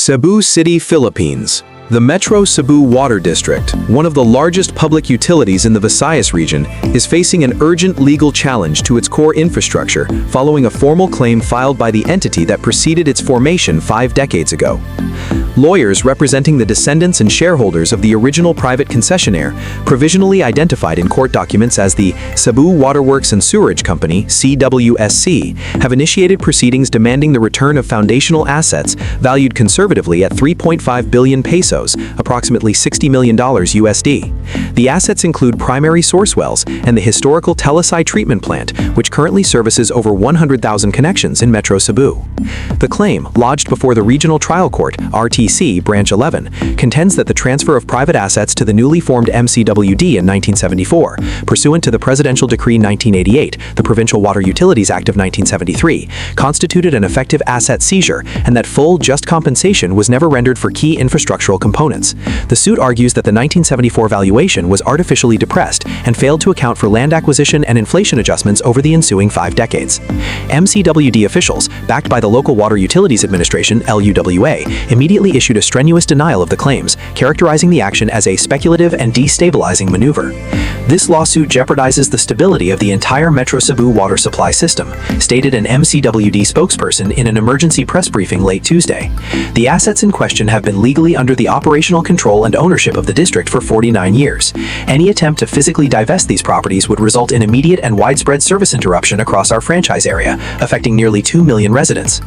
Cebu City, Philippines. The Metro Cebu Water District, one of the largest public utilities in the Visayas region, is facing an urgent legal challenge to its core infrastructure following a formal claim filed by the entity that preceded its formation 5 decades ago. Lawyers representing the descendants and shareholders of the original private concessionaire, provisionally identified in court documents as the Cebu Waterworks and Sewerage Company, CWSC, have initiated proceedings demanding the return of foundational assets valued conservatively at 3.5 billion pesos, approximately $60 million USD. The assets include primary source wells and the historical Talisay Treatment Plant, which currently services over 100,000 connections in Metro Cebu. The claim, lodged before the Regional Trial Court, RTC, Branch 11, contends that the transfer of private assets to the newly formed Mcwd in 1974, pursuant to the Presidential Decree 1988, the Provincial Water Utilities Act of 1973, constituted an effective asset seizure and that full, just compensation was never rendered for key infrastructural components. The suit argues that the 1974 valuation was artificially depressed and failed to account for land acquisition and inflation adjustments over the ensuing 5 decades. Mcwd officials, backed by the Local Water Utilities Administration (LUWA), immediately issued a strenuous denial of the claims, characterizing the action as a speculative and destabilizing maneuver. This lawsuit jeopardizes the stability of the entire Metro Cebu water supply system, stated an Mcwd spokesperson in an emergency press briefing late Tuesday. The assets in question have been legally under the operational control and ownership of the district for 49 years. Any attempt to physically divest these properties would result in immediate and widespread service interruption across our franchise area, affecting nearly 2 million residents.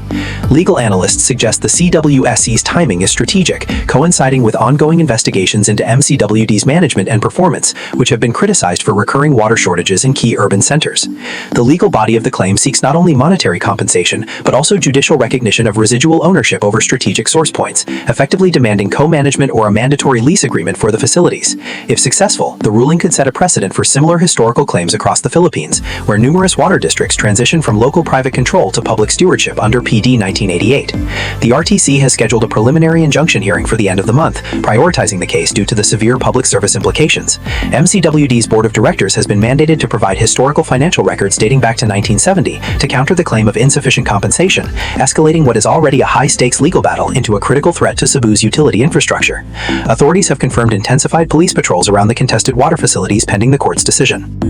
Legal analysts suggest the CWSC's timing is strategic, coinciding with ongoing investigations into Mcwd's management and performance, which have been criticized for recurring water shortages in key urban centers. The legal body of the claim seeks not only monetary compensation, but also judicial recognition of residual ownership over strategic source points, effectively demanding co-management or a mandatory lease agreement for the facilities. If successful, the ruling could set a precedent for similar historical claims across the Philippines, where numerous water districts transition from local private control to public stewardship under PD 1988. The RTC has scheduled a preliminary injunction hearing for the end of the month, prioritizing the case due to the severe public service implications. Mcwd's board of directors has been mandated to provide historical financial records dating back to 1970 to counter the claim of insufficient compensation, escalating what is already a high-stakes legal battle into a critical threat to Cebu's utility infrastructure. Authorities have confirmed intensified police patrols around the contested water facilities pending the court's decision.